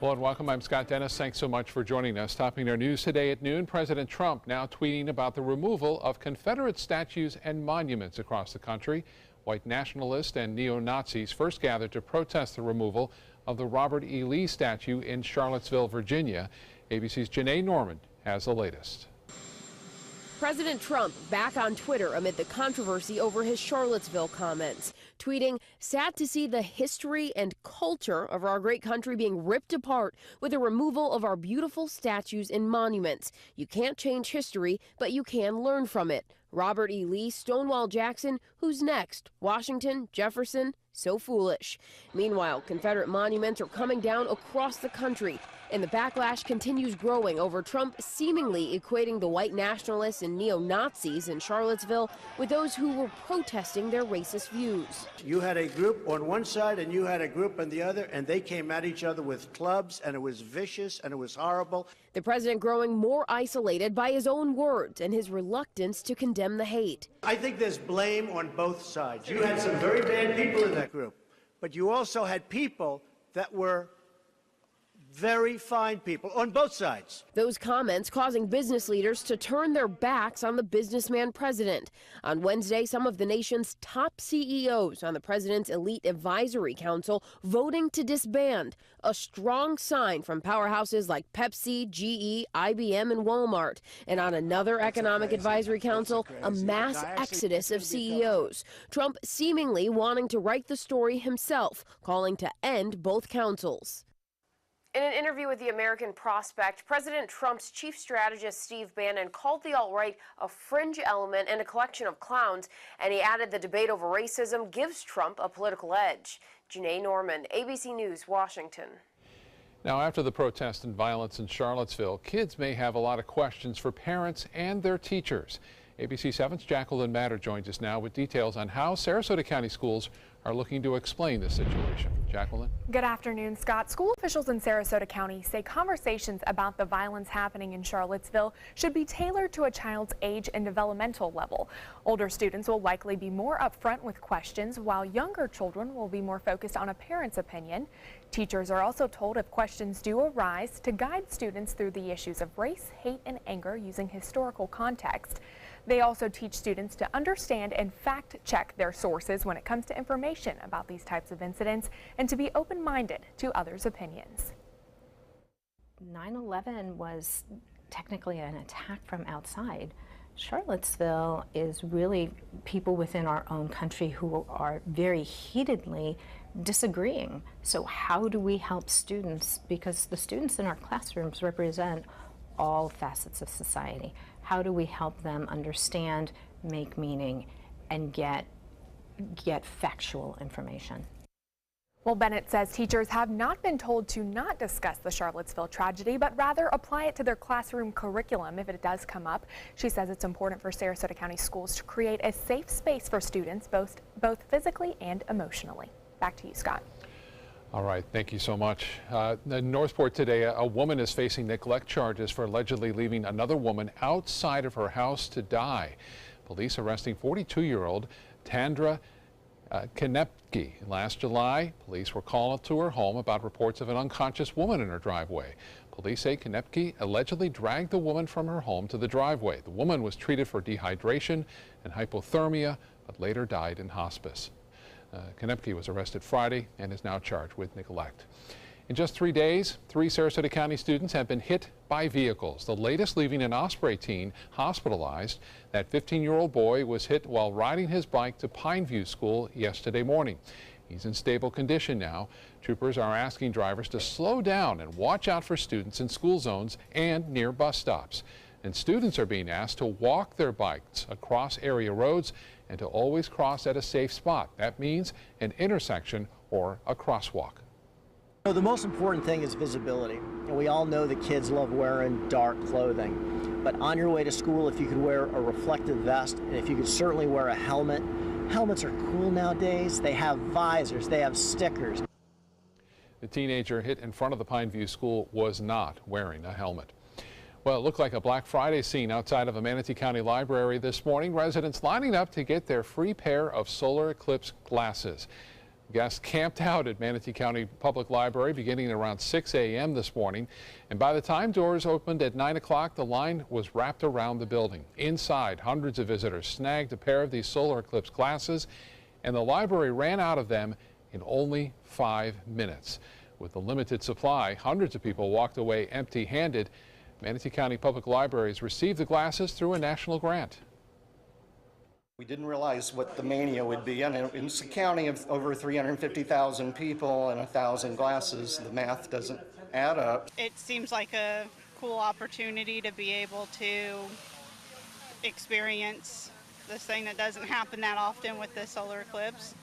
Hello and welcome. I'm Scott Dennis. Thanks so much for joining us. Topping our news today at noon, President Trump now tweeting about the removal of Confederate statues and monuments across the country. White nationalists and neo-Nazis first gathered to protest the removal of the Robert E. Lee statue in Charlottesville, Virginia. ABC's Janae Norman has the latest. President Trump back on Twitter amid the controversy over his Charlottesville comments, tweeting, "Sad to see the history and culture of our great country being ripped apart with the removal of our beautiful statues and monuments. You can't change history, but you can learn from it. Robert E. Lee, Stonewall Jackson, who's next? Washington, Jefferson, so foolish." Meanwhile, Confederate monuments are coming down across the country, and the backlash continues growing over Trump seemingly equating the white nationalists and neo-Nazis in Charlottesville with those who were protesting their racist views. You had a group on one side and you had a group on the other, and they came at each other with clubs, and it was vicious and it was horrible. The president growing more isolated by his own words and his reluctance to condemn the hate. I think there's blame on both sides. You had some very bad people in that group, but you also had people that were very fine people on both sides. Those comments causing business leaders to turn their backs on the businessman president. On Wednesday, some of the nation's top CEOs on the president's elite advisory council voting to disband, a strong sign from powerhouses like Pepsi, GE, IBM, and Walmart. And on another economic advisory council, a mass exodus of CEOs. Trump seemingly wanting to write the story himself, calling to end both councils. In an interview with the American Prospect, President Trump's chief strategist Steve Bannon called the alt-right a fringe element and a collection of clowns, and he added the debate over racism gives Trump a political edge. Janae Norman, ABC News, Washington. Now, after the protests and violence in Charlottesville, kids may have a lot of questions for parents and their teachers. ABC 7's Jacqueline Matter joins us now with details on how Sarasota County schools are looking to explain this situation. Jacqueline? Good afternoon, Scott. School officials in Sarasota County say conversations about the violence happening in Charlottesville should be tailored to a child's age and developmental level. Older students will likely be more upfront with questions, while younger children will be more focused on a parent's opinion. Teachers are also told if questions do arise to guide students through the issues of race, hate, and anger using historical context. They also teach students to understand and fact-check their sources when it comes to information about these types of incidents and to be open-minded to others' opinions. 9/11 was technically an attack from outside. Charlottesville is really people within our own country who are very heatedly disagreeing. So how do we help students? Because the students in our classrooms represent all facets of society. How do we help them understand, make meaning, and get factual information? Well, Bennett says teachers have not been told to not discuss the Charlottesville tragedy, but rather apply it to their classroom curriculum if it does come up. She says it's important for Sarasota County schools to create a safe space for students, both physically and emotionally. Back to you, Scott. All right, thank you so much. In Northport today, a woman is facing neglect charges for allegedly leaving another woman outside of her house to die. Police arresting 42-year-old Tandra Konepke. Last July, police were called to her home about reports of an unconscious woman in her driveway. Police say Konepke allegedly dragged the woman from her home to the driveway. The woman was treated for dehydration and hypothermia, but later died in hospice. Konepke was arrested Friday and is now charged with neglect. In just 3 days, 3 Sarasota County students have been hit by vehicles. The latest leaving an Osprey teen hospitalized. That 15-year-old boy was hit while riding his bike to Pineview School yesterday morning. He's in stable condition now. Troopers are asking drivers to slow down and watch out for students in school zones and near bus stops. And students are being asked to walk their bikes across area roads and to always cross at a safe spot. That means an intersection or a crosswalk. The most important thing is visibility. And we all know that kids love wearing dark clothing. But on your way to school, if you could wear a reflective vest, and if you could certainly wear a helmet. Helmets are cool nowadays. They have visors, they have stickers. The teenager hit in front of the Pineview School was not wearing a helmet. Well, it looked like a Black Friday scene outside of a Manatee County library this morning. Residents lining up to get their free pair of solar eclipse glasses. Guests camped out at Manatee County Public Library beginning around 6 a.m. this morning. And by the time doors opened at 9 o'clock, the line was wrapped around the building. Inside, hundreds of visitors snagged a pair of these solar eclipse glasses, and the library ran out of them in only 5 minutes. With the limited supply, hundreds of people walked away empty-handed. Manatee County Public Libraries received the glasses through a national grant. We didn't realize what the mania would be. And it's a county of over 350,000 people and 1,000 glasses. The math doesn't add up. It seems like a cool opportunity to be able to experience this thing that doesn't happen that often with the solar eclipse.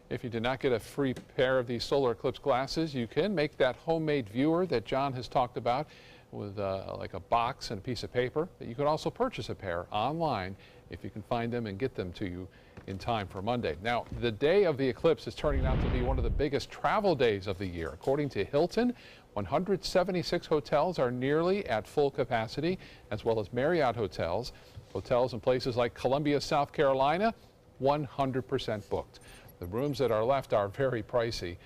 If you did not get a free pair of these solar eclipse glasses, you can make that homemade viewer that John has talked about with like a box and a piece of paper. But you can also purchase a pair online if you can find them and get them to you in time for Monday. Now, the day of the eclipse is turning out to be one of the biggest travel days of the year. According to Hilton, 176 hotels are nearly at full capacity, as well as Marriott hotels. Hotels in places like Columbia, South Carolina, 100% booked. The rooms that are left are very pricey,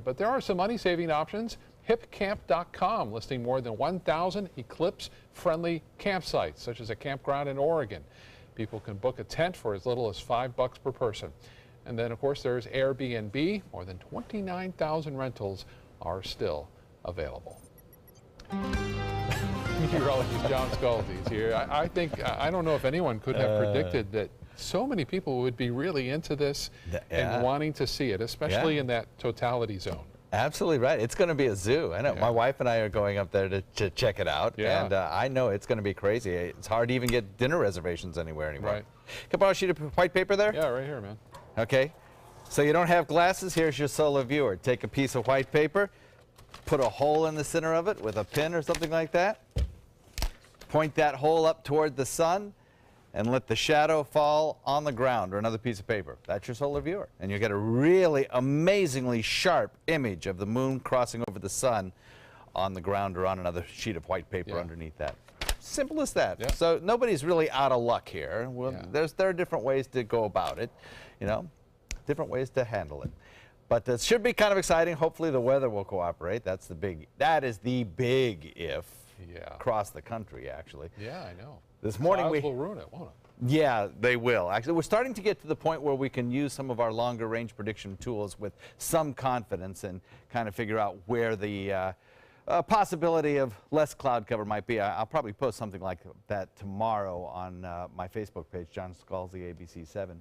but there are some money-saving options. HipCamp.com listing more than 1,000 eclipse-friendly campsites, such as a campground in Oregon. People can book a tent for as little as $5 per person. And then, of course, there's Airbnb. More than 29,000 rentals are still available. Meteorologist John Scalzi here. I don't know if anyone could have predicted that so many people would be really into this and wanting to see it, especially in that totality zone. Absolutely right. It's going to be a zoo. I know. My wife and I are going up there to check it out, and I know it's going to be crazy. It's hard to even get dinner reservations anywhere anymore. Right. Can I borrow a sheet of white paper there? Yeah, right here, man. Okay. So you don't have glasses? Here's your solar viewer. Take a piece of white paper, put a hole in the center of it with a pin or something like that. Point that hole up toward the sun, and let the shadow fall on the ground or another piece of paper. That's your solar viewer. And you get a really amazingly sharp image of the moon crossing over the sun on the ground or on another sheet of white paper underneath that. Simple as that. Yeah. So nobody's really out of luck here. Well, there are different ways to go about it, you know, different ways to handle it. But it should be kind of exciting. Hopefully the weather will cooperate. That is the big if across the country, actually. Yeah, I know. This morning Clouds will ruin it, won't it? Yeah, they will. Actually, we're starting to get to the point where we can use some of our longer range prediction tools with some confidence and kind of figure out where the possibility of less cloud cover might be. I'll probably post something like that tomorrow on my Facebook page, John Scalzi, ABC7.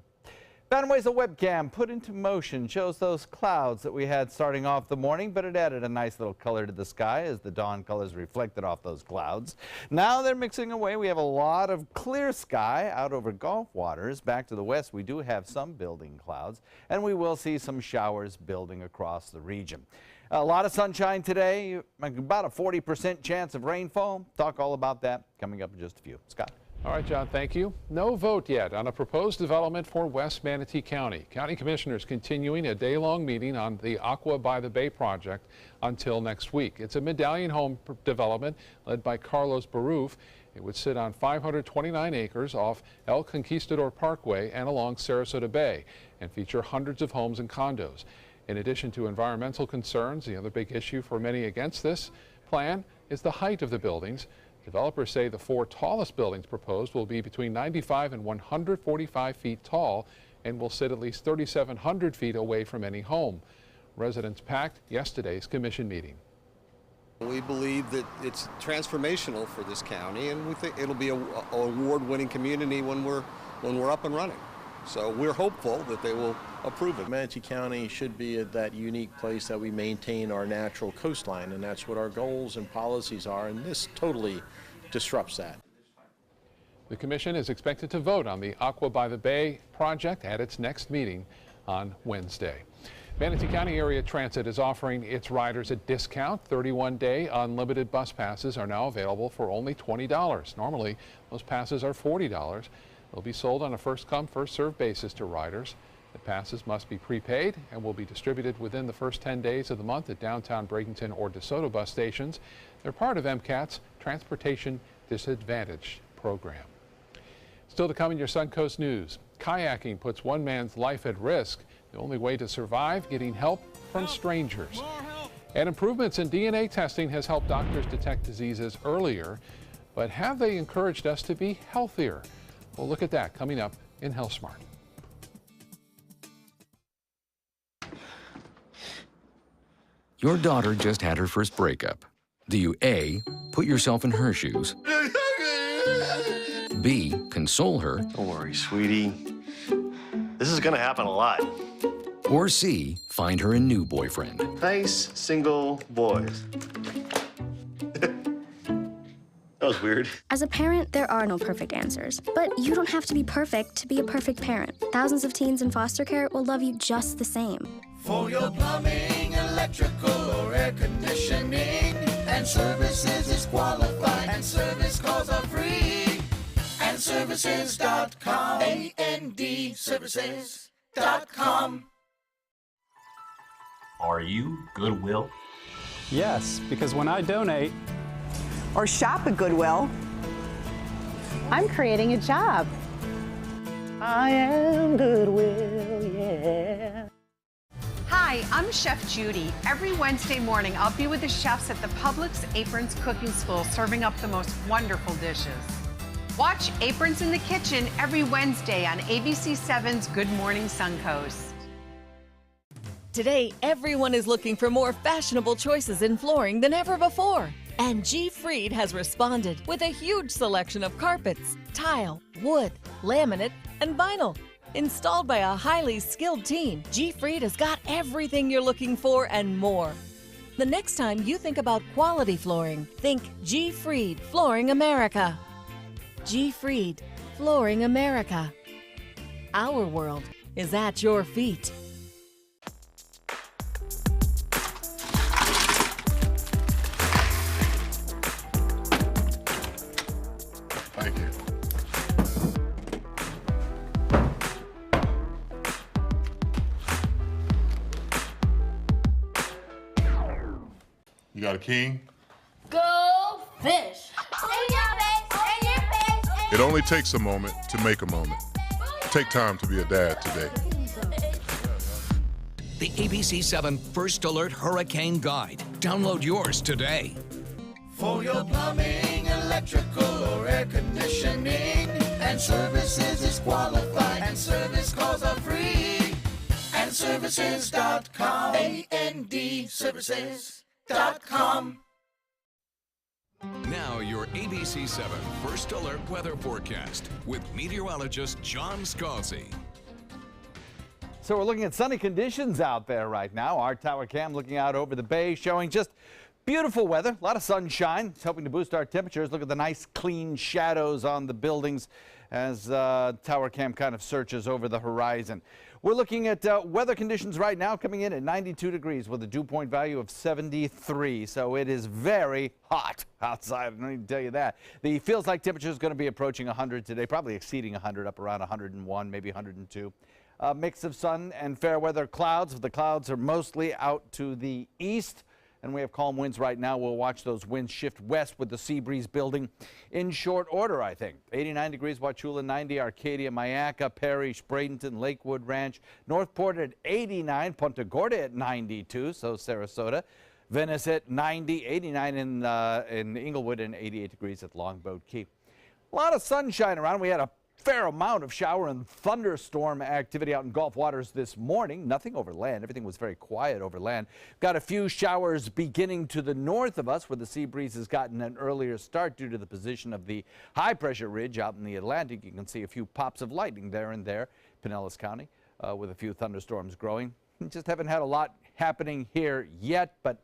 Found ways a webcam put into motion shows those clouds that we had starting off the morning, but it added a nice little color to the sky as the dawn colors reflected off those clouds. Now they're mixing away. We have a lot of clear sky out over Gulf waters. Back to the west, we do have some building clouds, and we will see some showers building across the region. A lot of sunshine today, about a 40% chance of rainfall. Talk all about that coming up in just a few. Scott. All right, John, thank you. No vote yet on a proposed development for West Manatee County. County commissioners continuing a day-long meeting on the Aqua by the Bay project until next week. It's a medallion home development led by Carlos Baruf. It would sit on 529 acres off El Conquistador Parkway and along Sarasota Bay and feature hundreds of homes and condos. In addition to environmental concerns, the other big issue for many against this plan is the height of the buildings. Developers say the 4 tallest buildings proposed will be between 95 and 145 feet tall and will sit at least 3,700 feet away from any home. Residents packed yesterday's commission meeting. We believe that it's transformational for this county, and we think it'll be an award-winning community when we're up and running. So we're hopeful that they will approve it. Manatee County should be at that unique place that we maintain our natural coastline, and that's what our goals and policies are, and this totally disrupts that. The commission is expected to vote on the Aqua by the Bay project at its next meeting on Wednesday. Manatee County Area Transit is offering its riders a discount. 31-day unlimited bus passes are now available for only $20. Normally, those passes are $40. They'll be sold on a first-come, first-served basis to riders. The passes must be prepaid and will be distributed within the first 10 days of the month at downtown Bradenton or DeSoto bus stations. They're part of MCAT's Transportation Disadvantage program. Still to come in your Suncoast News, kayaking puts one man's life at risk. The only way to survive, getting help from strangers. And improvements in DNA testing has helped doctors detect diseases earlier, but have they encouraged us to be healthier? We'll look at that coming up in Health Smart. Your daughter just had her first breakup. Do you A, put yourself in her shoes? B, console her? Don't worry, sweetie. This is gonna happen a lot. Or C, find her a new boyfriend? Nice single boys. That was weird. As a parent, there are no perfect answers. But you don't have to be perfect to be a perfect parent. Thousands of teens in foster care will love you just the same. For your plumbing, electrical, or air conditioning, and services is qualified, and service calls are free. And services.com, A-N-D, services.com. Are you Goodwill? Yes, because when I donate or shop at Goodwill, I'm creating a job. I am Goodwill, yeah. Hi, I'm Chef Judy. Every Wednesday morning, I'll be with the chefs at the Publix Aprons Cooking School, serving up the most wonderful dishes. Watch Aprons in the Kitchen every Wednesday on ABC7's Good Morning Suncoast. Today, everyone is looking for more fashionable choices in flooring than ever before. And G. Fried has responded with a huge selection of carpets, tile, wood, laminate, and vinyl. Installed by a highly skilled team, G. Fried has got everything you're looking for and more. The next time you think about quality flooring, think G. Fried Flooring America. G. Fried Flooring America. Our world is at your feet. Thank you. You got a king? Go fish! It only takes a moment to make a moment. Take time to be a dad today. The ABC7 First Alert Hurricane Guide. Download yours today. For your plumbing, electrical, or air conditioning, and services is qualified, and service calls are free. And services.com, A-N-D, services.com. Now your ABC7 First Alert weather forecast with meteorologist John Scalzi. So we're looking at sunny conditions out there right now. Our tower cam looking out over the bay, showing just beautiful weather, a lot of sunshine. It's helping to boost our temperatures. Look at the nice clean shadows on the buildings as tower cam kind of searches over the horizon. We're looking at weather conditions right now coming in at 92 degrees with a dew point value of 73. So it is very hot outside. I don't need to tell you that. The feels like temperature is going to be approaching 100 today, probably exceeding 100, up around 101, maybe 102. A mix of sun and fair weather clouds. The clouds are mostly out to the east, and we have calm winds right now. We'll watch those winds shift west with the sea breeze building in short order, I think. 89 degrees, Wauchula, 90, Arcadia, Myakka, Parrish, Bradenton, Lakewood Ranch, Northport at 89, Punta Gorda at 92, so Sarasota, Venice at 90, 89 in Inglewood, and 88 degrees at Longboat Key. A lot of sunshine around. We had a fair amount of shower and thunderstorm activity out in Gulf waters this morning. Nothing over land. Everything was very quiet over land. Got a few showers beginning to the north of us where the sea breeze has gotten an earlier start due to the position of the high pressure ridge out in the Atlantic. You can see a few pops of lightning there and there, Pinellas County, with a few thunderstorms growing. Just haven't had a lot happening here yet, but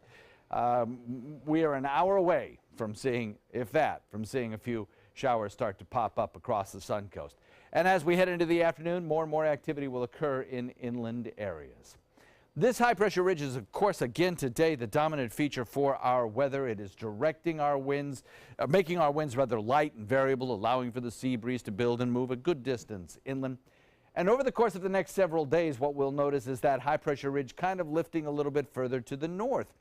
we are an hour away from seeing, if that, from seeing a few showers start to pop up across the Sun Coast. And as we head into the afternoon, more and more activity will occur in inland areas. This high pressure ridge is, of course, again today the dominant feature for our weather. It is directing our winds, making our winds rather light and variable, allowing for the sea breeze to build and move a good distance inland. And over the course of the next several days, what we'll notice is that high pressure ridge kind of lifting a little bit further to the north.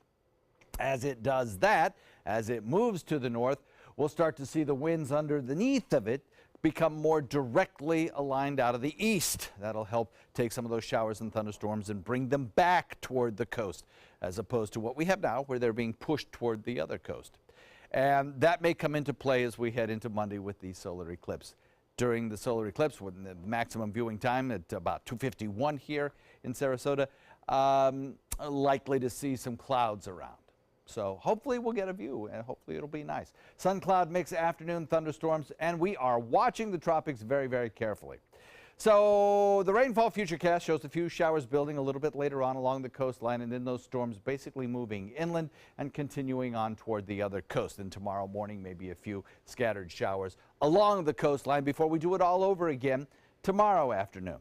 As it does that, as it moves to the north, we'll start to see the winds underneath of it become more directly aligned out of the east. That'll help take some of those showers and thunderstorms and bring them back toward the coast, as opposed to what we have now, where they're being pushed toward the other coast. And that may come into play as we head into Monday with the solar eclipse. During the solar eclipse, with the maximum viewing time at about 2:51 here in Sarasota, likely to see some clouds around. So hopefully we'll get a view, and hopefully it'll be nice. Sun cloud mix, afternoon thunderstorms, and we are watching the tropics very, very carefully. So the rainfall futurecast shows a few showers building a little bit later on along the coastline, and then those storms basically moving inland and continuing on toward the other coast. And tomorrow morning, maybe a few scattered showers along the coastline before we do it all over again tomorrow afternoon.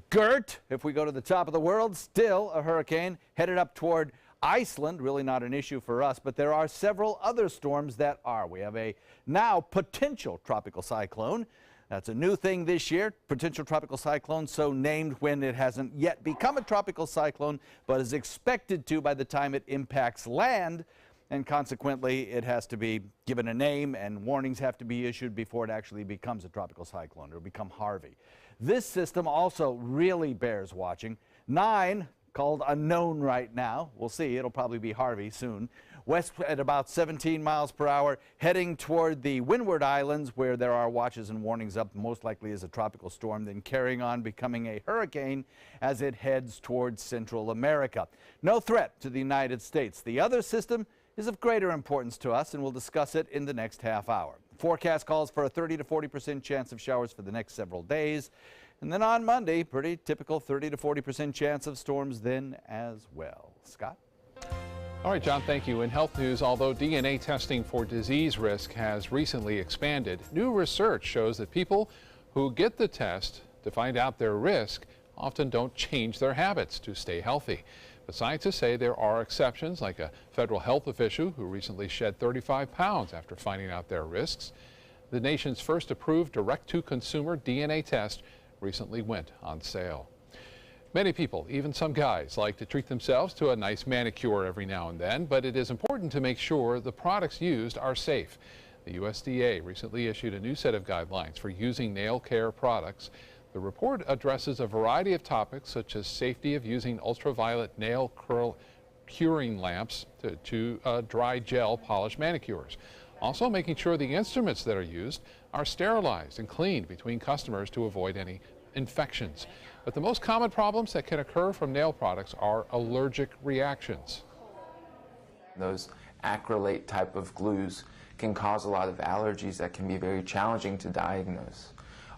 Gert, if we go to the top of the world, still a hurricane headed up toward Iceland. Really not an issue for us, but there are several other storms that are. We have a now potential tropical cyclone. That's a new thing this year, potential tropical cyclone, so named when it hasn't yet become a tropical cyclone, but is expected to by the time it impacts land, and consequently it has to be given a name and warnings have to be issued before it actually becomes a tropical cyclone or become Harvey. This system also really bears watching. 9, called unknown right now. We'll see, it'll probably be Harvey soon. West at about 17 miles per hour, heading toward the Windward Islands, where there are watches and warnings up, most likely as a tropical storm, then carrying on, becoming a hurricane as it heads towards Central America. No threat to the United States. The other system is of greater importance to us, and we'll discuss it in the next half hour. Forecast calls for a 30 to 40% chance of showers for the next several days. And then on Monday, pretty typical 30 to 40% chance of storms then as well. Scott? All right, John, thank you. In health news, although DNA testing for disease risk has recently expanded, new research shows that people who get the test to find out their risk often don't change their habits to stay healthy. But scientists say there are exceptions, like a federal health official who recently shed 35 pounds after finding out their risks. The nation's first approved direct-to-consumer DNA test recently went on sale. Many people, even some guys, like to treat themselves to a nice manicure every now and then, but it is important to make sure the products used are safe. The USDA recently issued a new set of guidelines for using nail care products. The report addresses a variety of topics, such as safety of using ultraviolet nail curl curing lamps to dry gel polish manicures. Also making sure the instruments that are used are sterilized and cleaned between customers to avoid any infections. But the most common problems that can occur from nail products are allergic reactions. Those acrylate type of glues can cause a lot of allergies that can be very challenging to diagnose.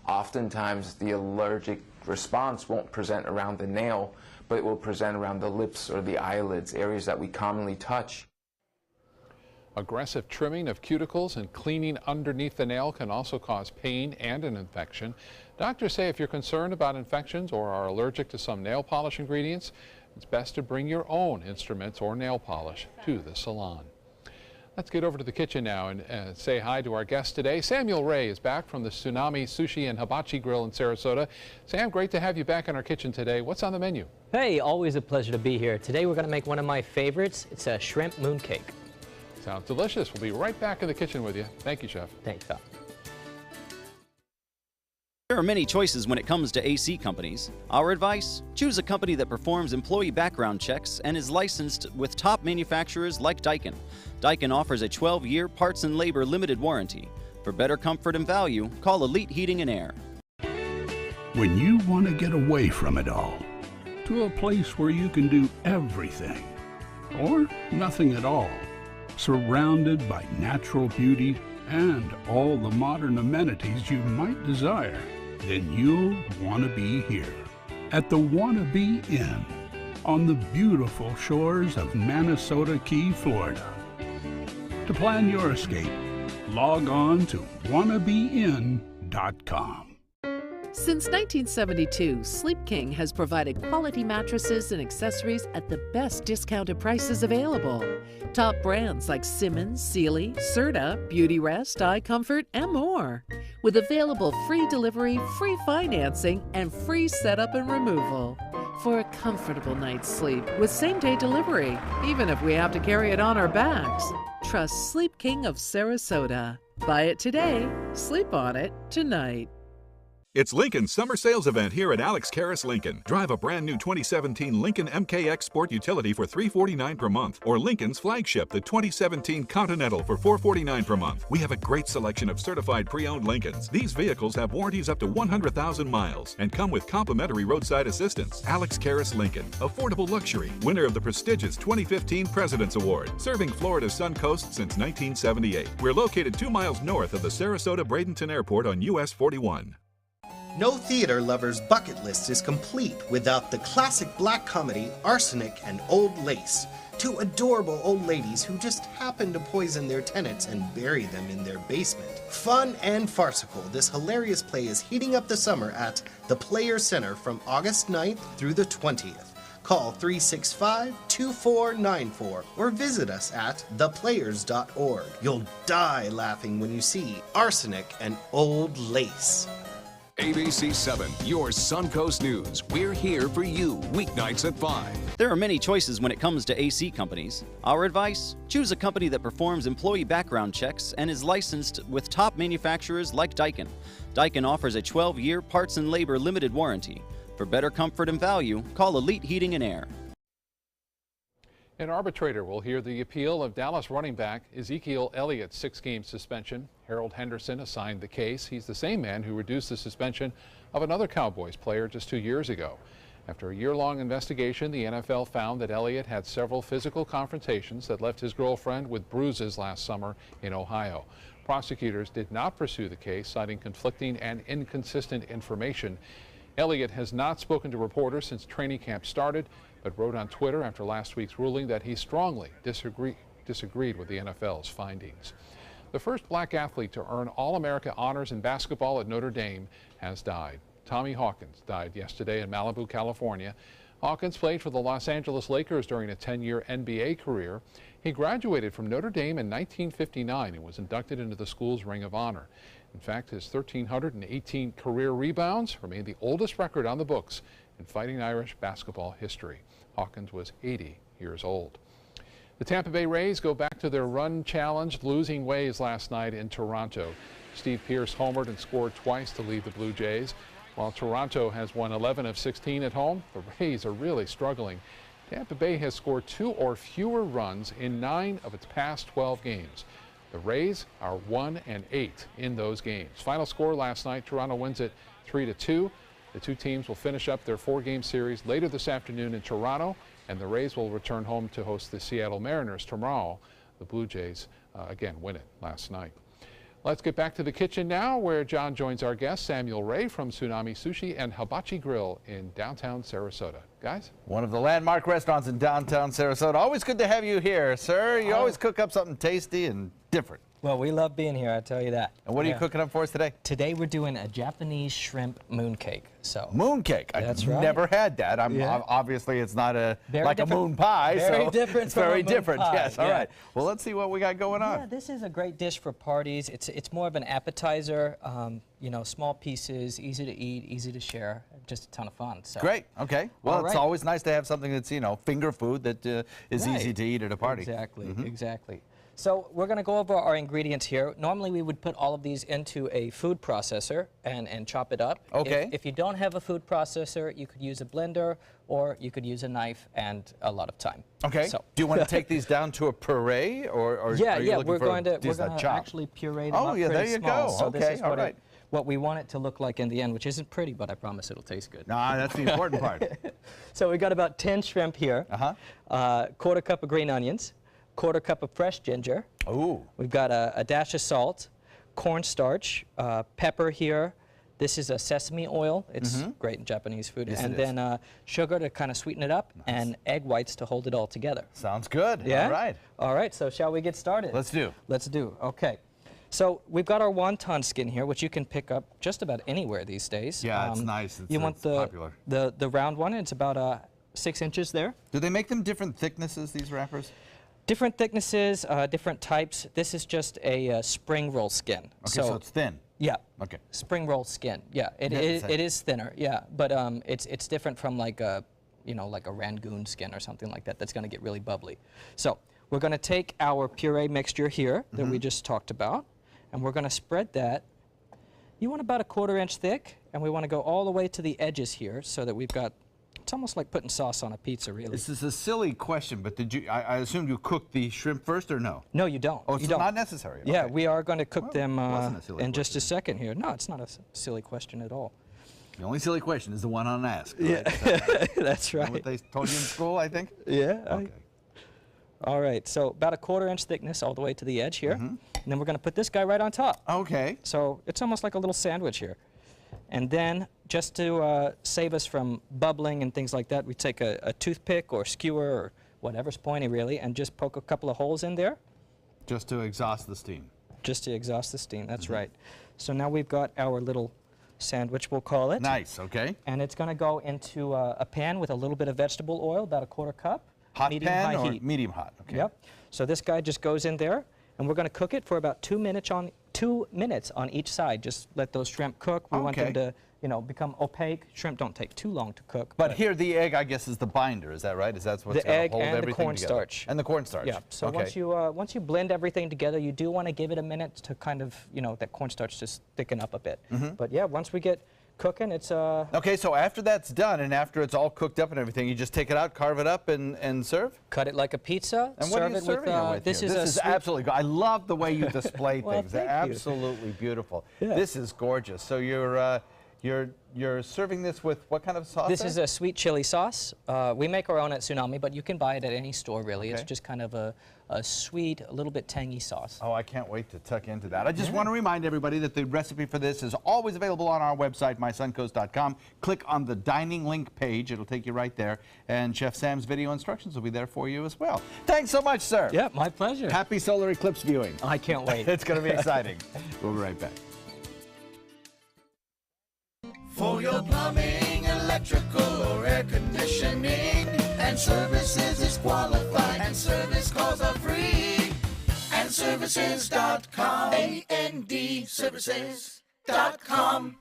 Oftentimes the allergic response won't present around the nail, but it will present around the lips or the eyelids, areas that we commonly touch. Aggressive trimming of cuticles and cleaning underneath the nail can also cause pain and an infection. Doctors say if you're concerned about infections or are allergic to some nail polish ingredients, it's best to bring your own instruments or nail polish to the salon. Let's get over to the kitchen now and say hi to our guest today. Samuel Ray is back from the Tsunami Sushi and Hibachi Grill in Sarasota. Sam, great to have you back in our kitchen today. What's on the menu? Hey, always a pleasure to be here. Today we're going to make one of my favorites. It's a shrimp mooncake. Sounds delicious. We'll be right back in the kitchen with you. Thank you, Chef. Thanks, Doc. There are many choices when it comes to AC companies. Our advice? Choose a company that performs employee background checks and is licensed with top manufacturers like Daikin. Daikin offers a 12-year parts and labor limited warranty. For better comfort and value, call Elite Heating and Air. When you want to get away from it all, to a place where you can do everything, or nothing at all, surrounded by natural beauty and all the modern amenities you might desire, then you'll want to be here at the Wannabe Inn on the beautiful shores of Manasota Key, Florida. To plan your escape, log on to wannabeinn.com. Since 1972, Sleep King has provided quality mattresses and accessories at the best discounted prices available. Top brands like Simmons, Sealy, Serta, Beautyrest, iComfort, and more. With available free delivery, free financing, and free setup and removal. For a comfortable night's sleep with same-day delivery, even if we have to carry it on our backs. Trust Sleep King of Sarasota. Buy it today, sleep on it tonight. It's Lincoln's summer sales event here at Alex Karras Lincoln. Drive a brand new 2017 Lincoln MKX Sport Utility for $349 per month, or Lincoln's flagship, the 2017 Continental, for $449 per month. We have a great selection of certified pre-owned Lincolns. These vehicles have warranties up to 100,000 miles and come with complimentary roadside assistance. Alex Karras Lincoln, affordable luxury, winner of the prestigious 2015 President's Award, serving Florida's Sun Coast since 1978. We're located 2 miles north of the Sarasota-Bradenton Airport on US 41. No theater lover's bucket list is complete without the classic black comedy Arsenic and Old Lace. Two adorable old ladies who just happen to poison their tenants and bury them in their basement. Fun and farcical, this hilarious play is heating up the summer at the Players Center from August 9th through the 20th. Call 365-2494 or visit us at theplayers.org. You'll die laughing when you see Arsenic and Old Lace. ABC 7, your Suncoast News. We're here for you weeknights at 5. There are many choices when it comes to AC companies. Our advice? Choose a company that performs employee background checks and is licensed with top manufacturers like Daikin. Daikin offers a 12-year parts and labor limited warranty. For better comfort and value, call Elite Heating and Air. An arbitrator will hear the appeal of Dallas running back Ezekiel Elliott's 6-game suspension. Harold Henderson assigned the case. He's the same man who reduced the suspension of another Cowboys player just 2 years ago. After a year-long investigation, the NFL found that Elliott had several physical confrontations that left his girlfriend with bruises last summer in Ohio. Prosecutors did not pursue the case, citing conflicting and inconsistent information. Elliott has not spoken to reporters since training camp started, but wrote on Twitter after last week's ruling that he strongly disagreed with the NFL's findings. The first black athlete to earn All-America honors in basketball at Notre Dame has died. Tommy Hawkins died yesterday in Malibu, California. Hawkins played for the Los Angeles Lakers during a 10-year NBA career. He graduated from Notre Dame in 1959 and was inducted into the school's Ring of Honor. In fact, his 1,318 career rebounds remain the oldest record on the books in Fighting Irish basketball history. Hawkins was 80 years old. The Tampa Bay Rays go back to their run-challenged losing ways last night in Toronto. Steve Pearce homered and scored twice to lead the Blue Jays. While Toronto has won 11 of 16 at home, the Rays are really struggling. Tampa Bay has scored 2 or fewer runs in 9 of its past 12 games. The Rays are 1-8 in those games. Final score last night, Toronto wins it 3-2. The two teams will finish up their 4-game series later this afternoon in Toronto, and the Rays will return home to host the Seattle Mariners tomorrow. The Blue Jays, again, win it last night. Let's get back to the kitchen now, where John joins our guest, Samuel Ray from Tsunami Sushi and Hibachi Grill in downtown Sarasota. Guys? One of the landmark restaurants in downtown Sarasota. Always good to have you here, sir. You always cook up something tasty and different. Well, we love being here, I tell you that. And what are you cooking up for us today? Today we're doing a Japanese shrimp mooncake. So mooncake. That's I've right. never had that. Obviously it's not a like a moon pie. Very different. It's very different. Pie. Yes. All right. Well, let's see what we got going on. Yeah, this is a great dish for parties. It's more of an appetizer. You know, small pieces, easy to eat, easy to share. Just a ton of fun. So. Great. Okay. Well, it's always nice to have something that's finger food that is easy to eat at a party. Exactly. Exactly. So we're going to go over our ingredients here. Normally we would put all of these into a food processor and chop it up. Okay. If you don't have a food processor, you could use a blender or you could use a knife and a lot of time. Okay. So. Do you want to take these down to a puree or are you looking we're for going to chop? actually puree them up there pretty you small. go. So okay. this is All right. what we want it to look like in the end, which isn't pretty, but I promise it'll taste good. Nah, that's the important part. So we got about 10 shrimp here. Quarter cup of green onions. Quarter cup of fresh ginger. Ooh. We've got a dash of salt, cornstarch, pepper here. This is a sesame oil. It's great in Japanese food. Yes, and then sugar to kind of sweeten it up, and egg whites to hold it all together. Sounds good. Yeah? All right. All right, so shall we get started? Let's do. Let's do. Okay. So we've got our wonton skin here, which you can pick up just about anywhere these days. Yeah, it's nice. You want popular. the round one. It's about 6 inches there. Do they make them different thicknesses, these wrappers? Different thicknesses, different types. This is just a spring roll skin. Okay, so it's thin. Yeah. Okay. Spring roll skin. Yeah, it is thinner. Yeah, but it's different from like a like a Rangoon skin or something like that. That's going to get really bubbly. So we're going to take our puree mixture here that we just talked about, and we're going to spread that. You want about a 1/4 inch thick, and we want to go all the way to the edges here so that we've got, it's almost like putting sauce on a pizza, really. This is a silly question, but did you, I assume you cooked the shrimp first or no? No, you don't. Oh, it's not necessary? Yeah, Okay. we are going to cook them in just a question. second here. No, it's not a silly question at all. The only silly question is the one unasked. Right? Yeah, that's right. What they told you in school, I think? Yeah. Okay. All right, so about a 1/4 inch thickness all the way to the edge here. And then we're going to put this guy right on top. Okay. So it's almost like a little sandwich here. And then just to save us from bubbling and things like that, we take a toothpick or skewer or whatever's pointy really and just poke a couple of holes in there. Just to exhaust the steam. Just to exhaust the steam, that's right. So now we've got our little sandwich, we'll call it. Nice, okay. And it's going to go into a pan with a little bit of vegetable oil, about a 1/4 cup. Hot medium pan high or heat. medium hot? Okay. Yep. So this guy just goes in there, and we're going to cook it for about 2 minutes on each side. Just let those shrimp cook. We want them to, become opaque. Shrimp don't take too long to cook. But here, the egg, I guess, is the binder. Is that right? Is that what's the going to egg hold and everything the together? cornstarch. And the cornstarch. Yeah. So okay. once you blend everything together, you do want to give it a minute to kind of, that cornstarch just thicken up a bit. But yeah, once we get cooking, it's Okay, so after that's done and after it's all cooked up and everything, you just take it out, carve it up, and serve? Cut it like a pizza. And what are serve you it serving with, it with this here? is This a is sweet- absolutely, I love the way you display Well, things. They're thank you. absolutely beautiful. Yeah. This is gorgeous. So you're serving this with what kind of sauce? This is a sweet chili sauce. We make our own at Tsunami, but you can buy it at any store, really. It's Okay. just kind of a sweet, a little bit tangy sauce. Oh, I can't wait to tuck into that. I just want to remind everybody that the recipe for this is always available on our website, mysuncoast.com. Click on the dining link page. It'll take you right there. And Chef Sam's video instructions will be there for you as well. Thanks so much, sir. Yeah, my pleasure. Happy solar eclipse viewing. I can't wait. It's going to be exciting. We'll be right back. For your plumbing, electrical, or air conditioning, and services is qualified, and service calls are free. AndServices.com. AndServices.com.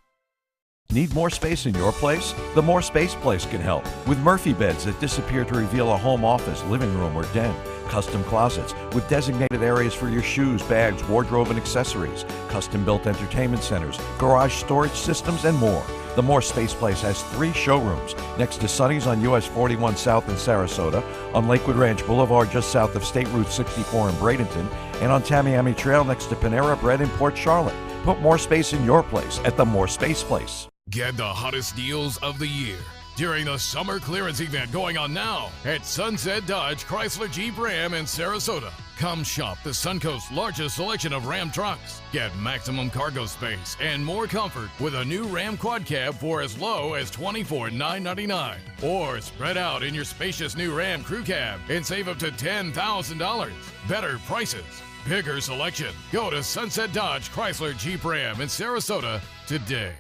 Need more space in your place? The More Space Place can help. With Murphy beds that disappear to reveal a home office, living room, or den. Custom closets with designated areas for your shoes, bags, wardrobe, and accessories. Custom-built entertainment centers, garage storage systems, and more. The More Space Place has 3 showrooms next to Sonny's on US 41 South in Sarasota, on Lakewood Ranch Boulevard just south of State Route 64 in Bradenton, and on Tamiami Trail next to Panera Bread in Port Charlotte. Put more space in your place at the More Space Place. Get the hottest deals of the year during the summer clearance event going on now at Sunset Dodge Chrysler Jeep Ram in Sarasota. Come shop the Suncoast's largest selection of Ram trucks. Get maximum cargo space and more comfort with a new Ram Quad Cab for as low as $24,999. Or spread out in your spacious new Ram Crew Cab and save up to $10,000. Better prices, bigger selection. Go to Sunset Dodge Chrysler Jeep Ram in Sarasota today.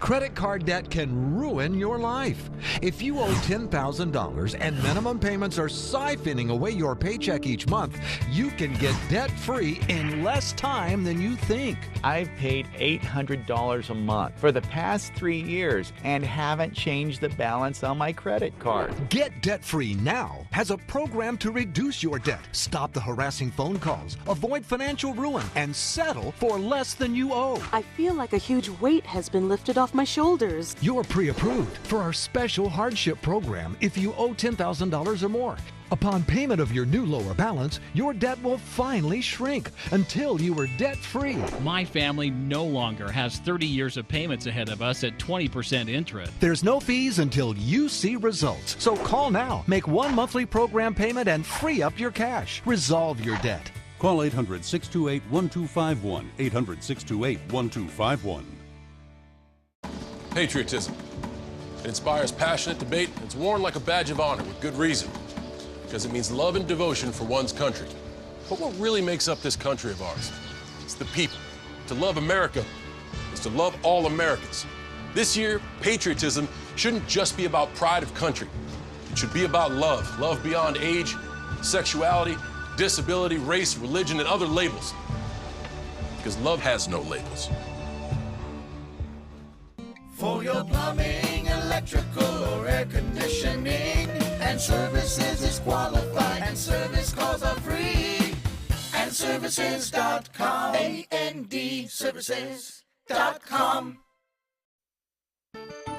Credit card debt can ruin your life. If you owe $10,000 and minimum payments are siphoning away your paycheck each month, you can get debt-free in less time than you think. I've paid $800 a month for the past 3 years and haven't changed the balance on my credit card. Get debt-free now has a program to reduce your debt, stop the harassing phone calls, avoid financial ruin, and settle for less than you owe. I feel like a huge weight has been lifted off my shoulders. You're pre-approved for our special hardship program if you owe $10,000 or more. Upon payment of your new lower balance, your debt will finally shrink until you are debt-free. My family no longer has 30 years of payments ahead of us at 20% interest. There's no fees until you see results. So call now, make one monthly program payment, and free up your cash. Resolve your debt. Call 800-628-1251. 800-628-1251. Patriotism. It inspires passionate debate. It's worn like a badge of honor with good reason, because it means love and devotion for one's country. But what really makes up this country of ours? It's the people. To love America is to love all Americans. This year, patriotism shouldn't just be about pride of country. It should be about love. Love beyond age, sexuality, disability, race, religion, and other labels. Because love has no labels. For your plumbing, electrical, or air conditioning, and services is qualified, and service calls are free. andservices.com. andservices.com.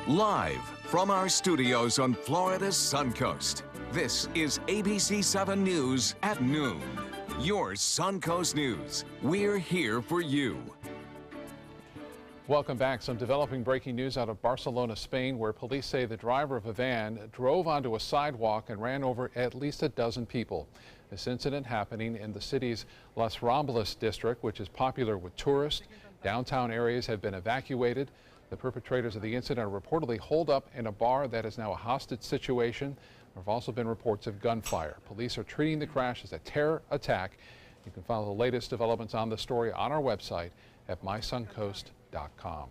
Live from our studios on Florida's Suncoast, this is ABC 7 News at noon. Your Suncoast News. We're here for you. Welcome back. Some developing breaking news out of Barcelona, Spain, where police say the driver of a van drove onto a sidewalk and ran over at least a dozen people. This incident happening in the city's Las Ramblas district, which is popular with tourists. Downtown areas have been evacuated. The perpetrators of the incident are reportedly holed up in a bar that is now a hostage situation. There have also been reports of gunfire. Police are treating the crash as a terror attack. You can follow the latest developments on the story on our website at mysuncoast.com.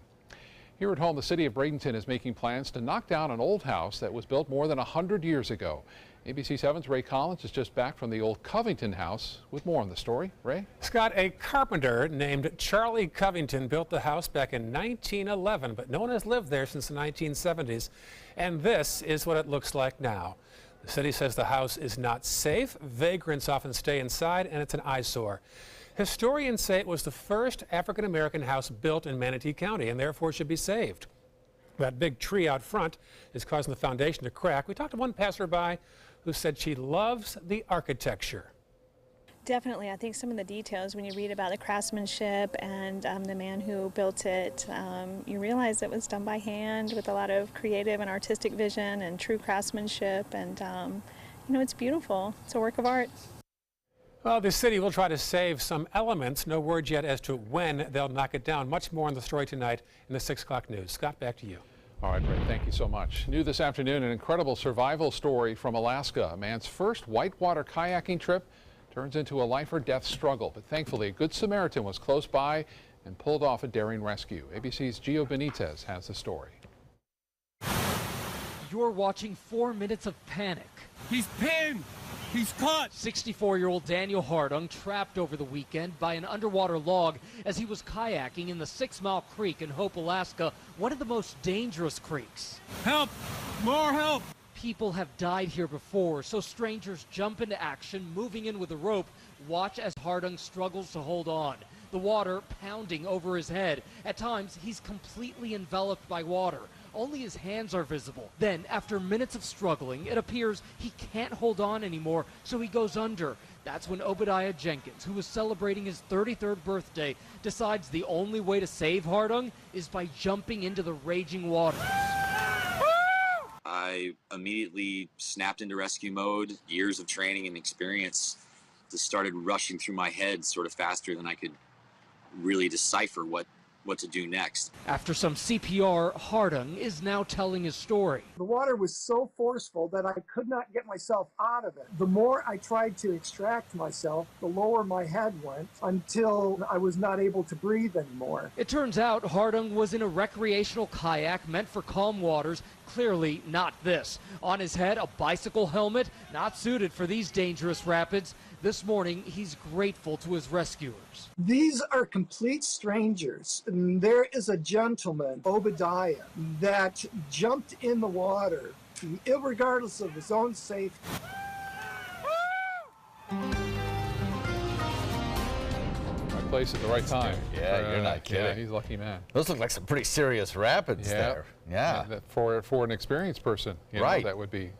Here at home, the city of Bradenton is making plans to knock down an old house that was built more than 100 years ago. ABC 7's Ray Collins is just back from the old Covington house with more on the story. Ray? Scott, a carpenter named Charlie Covington built the house back in 1911, but no one has lived there since the 1970s. And this is what it looks like now. The city says the house is not safe. Vagrants often stay inside, and it's an eyesore. Historians say it was the first African-American house built in Manatee County and therefore should be saved. That big tree out front is causing the foundation to crack. We talked to one passerby who said she loves the architecture. Definitely. I think some of the details, when you read about the craftsmanship and the man who built it, you realize it was done by hand with a lot of creative and artistic vision and true craftsmanship. And, you know, it's beautiful. It's a work of art. Well, the city will try to save some elements. No word yet as to when they'll knock it down. Much more on the story tonight in the 6 o'clock news. Scott, back to you. All right, Ray, thank you so much. New this afternoon, an incredible survival story from Alaska. A man's first whitewater kayaking trip turns into a life or death struggle. But thankfully, a good Samaritan was close by and pulled off a daring rescue. ABC's Gio Benitez has the story. You're watching 4 minutes of panic. He's pinned! He's caught! 64-year-old Daniel Hardung trapped over the weekend by an underwater log as he was kayaking in the 6 Mile Creek in Hope, Alaska, one of the most dangerous creeks. Help! More help! People have died here before, so strangers jump into action, moving in with a rope. Watch as Hardung struggles to hold on. The water pounding over his head. At times, he's completely enveloped by water. Only his hands are visible. Then, after minutes of struggling, it appears he can't hold on anymore, so he goes under. That's when Obadiah Jenkins, who was celebrating his 33rd birthday, decides the only way to save Hardung is by jumping into the raging waters. I immediately snapped into rescue mode. Years of training and experience just started rushing through my head sort of faster than I could really decipher what to do next. After some CPR, Hardung is now telling his story. The water was so forceful that I could not get myself out of it. The more I tried to extract myself, the lower my head went until I was not able to breathe anymore. It turns out Hardung was in a recreational kayak meant for calm waters. Clearly not this. On his head, a bicycle helmet, not suited for these dangerous rapids. This morning, he's grateful to his rescuers. These are complete strangers. And there is a gentleman, Obadiah, that jumped in the water, irregardless of his own safety. Right place at the right time. Yeah, you're not kidding. Yeah, he's a lucky man. Those look like some pretty serious rapids there. Yeah. For an experienced person, you know, that would be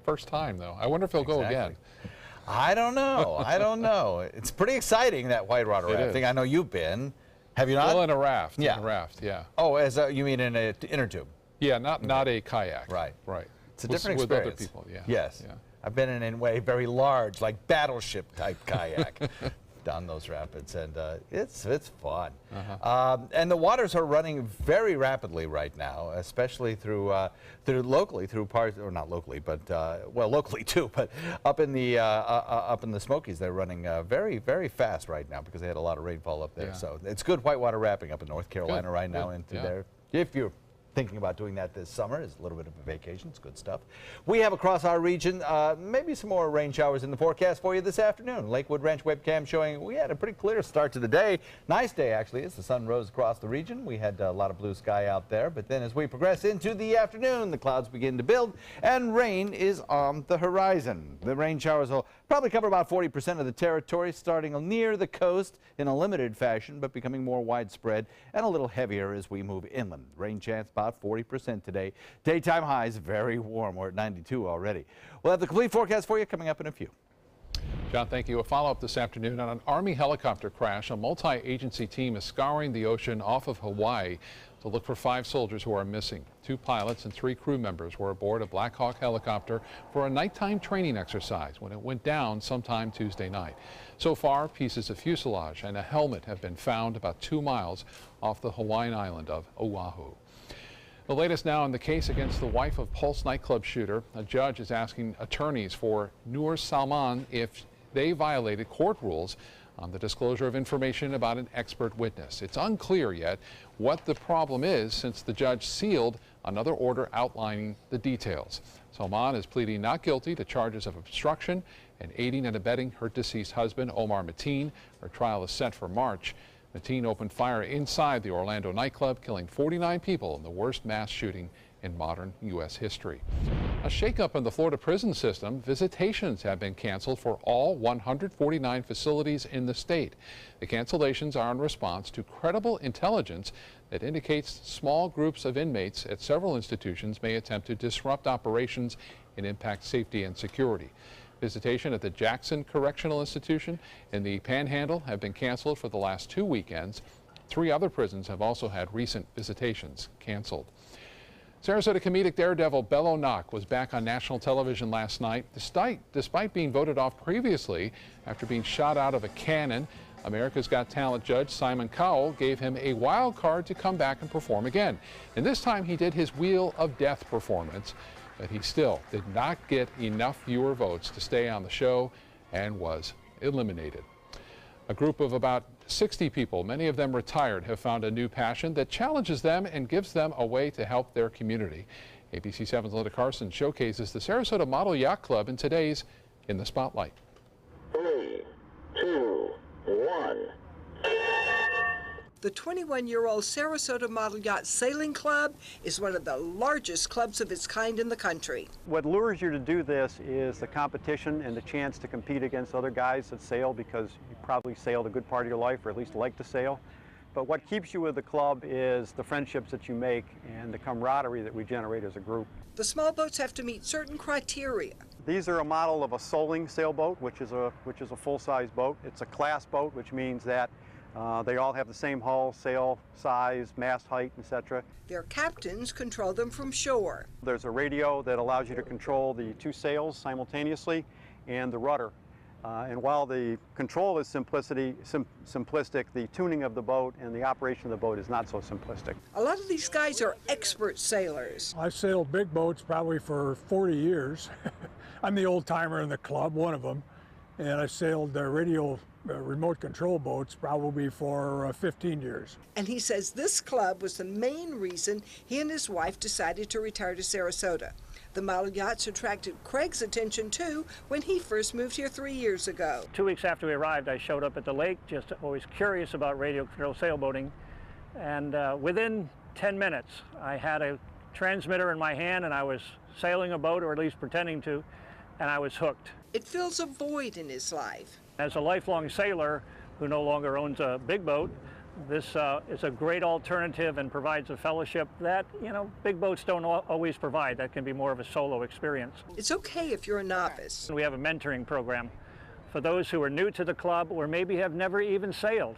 first time, though. I wonder if he'll go again. I don't know. I don't know. It's pretty exciting, that whitewater rafting. I know you've been. Have you not? Well, in a raft. Yeah. In a raft, yeah. Oh, you mean in an inner tube? Yeah, not a kayak. Right. Right. It's a different with experience. With other people, yeah. Yes. Yeah. I've been in a very large, like battleship type kayak down those rapids, and it's fun. And the waters are running very rapidly right now, especially through locally through parts, or not locally, but well, locally too, but up in the Smokies, they're running very, very fast right now because they had a lot of rainfall up there. Yeah. So it's good whitewater rafting up in North Carolina right now into there. If you're thinking about doing that this summer. It's a little bit of a vacation. It's good stuff. We have across our region maybe some more rain showers in the forecast for you this afternoon. Lakewood Ranch webcam showing we had a pretty clear start to the day. Nice day, actually, as the sun rose across the region. We had a lot of blue sky out there, but then as we progress into the afternoon, the clouds begin to build and rain is on the horizon. The rain showers will probably cover about 40% of the territory, starting near the coast in a limited fashion, but becoming more widespread and a little heavier as we move inland. Rain chance about 40% today. Daytime highs very warm. We're at 92 already. We'll have the complete forecast for you coming up in a few. John, thank you. A follow-up this afternoon on an Army helicopter crash. A multi-agency team is scouring the ocean off of Hawaii to look for 5 soldiers who are missing. 2 pilots and 3 crew members were aboard a Black Hawk helicopter for a nighttime training exercise when it went down sometime Tuesday night. So far, pieces of fuselage and a helmet have been found about 2 miles off the Hawaiian island of Oahu. The latest now in the case against the wife of Pulse nightclub shooter. A judge is asking attorneys for Noor Salman if they violated court rules on the disclosure of information about an expert witness. It's unclear yet what the problem is since the judge sealed another order outlining the details. Salman is pleading not guilty to charges of obstruction and aiding and abetting her deceased husband, Omar Mateen. Her trial is set for March. Mateen opened fire inside the Orlando nightclub, killing 49 people in the worst mass shooting in modern U.S. history. A shakeup in the Florida prison system. Visitations have been canceled for all 149 facilities in the state. The cancellations are in response to credible intelligence that indicates small groups of inmates at several institutions may attempt to disrupt operations and impact safety and security. Visitation at the Jackson Correctional Institution in the Panhandle have been canceled for the last 2 weekends. 3 other prisons have also had recent visitations canceled. Sarasota comedic daredevil Bello Knock was back on national television last night, despite being voted off previously after being shot out of a cannon. America's Got Talent judge Simon Cowell gave him a wild card to come back and perform again. And this time he did his Wheel of Death performance, but he still did not get enough viewer votes to stay on the show and was eliminated. A group of about 60 people, many of them retired, have found a new passion that challenges them and gives them a way to help their community. ABC 7's Linda Carson showcases the Sarasota Model Yacht Club in today's In the Spotlight. 3, 2, 1. The 21-year-old Sarasota Model Yacht Sailing Club is one of the largest clubs of its kind in the country. What lures you to do this is the competition and the chance to compete against other guys that sail, because you probably sailed a good part of your life, or at least like to sail. But what keeps you with the club is the friendships that you make and the camaraderie that we generate as a group. The small boats have to meet certain criteria. These are a model of a Soling sailboat, which is a full-size boat. It's a class boat, which means that they all have the same hull, sail size, mast height, etc. Their captains control them from shore. There's a radio that allows you to control the 2 sails simultaneously and the rudder. And while the control is simplistic, the tuning of the boat and the operation of the boat is not so simplistic. A lot of these guys are expert sailors. I've sailed big boats probably for 40 years. I'm the old timer in the club, one of them. And I sailed radio remote control boats probably for 15 years. And he says this club was the main reason he and his wife decided to retire to Sarasota. The model yachts attracted Craig's attention too when he first moved here 3 years ago. 2 weeks after we arrived, I showed up at the lake, just always curious about radio control sailboating. And within 10 minutes, I had a transmitter in my hand and I was sailing a boat, or at least pretending to, and I was hooked. It fills a void in his life. As a lifelong sailor who no longer owns a big boat, this is a great alternative and provides a fellowship that, big boats don't always provide. That can be more of a solo experience. It's okay if you're a novice. We have a mentoring program for those who are new to the club or maybe have never even sailed.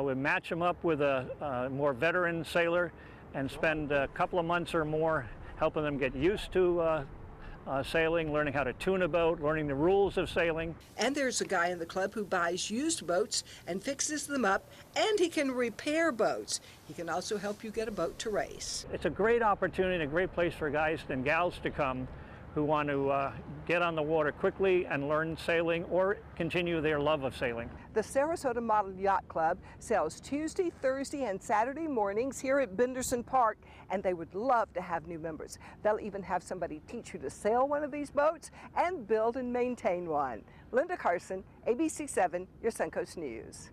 We match them up with a more veteran sailor and spend a couple of months or more helping them get used to sailing, learning how to tune a boat, learning the rules of sailing. And there's a guy in the club who buys used boats and fixes them up, and he can repair boats. He can also help you get a boat to race. It's a great opportunity, a great place for guys and gals to come who want to get on the water quickly and learn sailing or continue their love of sailing. The Sarasota Model Yacht Club sails Tuesday, Thursday, and Saturday mornings here at Benderson Park, and they would love to have new members. They'll even have somebody teach you to sail one of these boats and build and maintain one. Linda Carson, ABC7, your Suncoast News.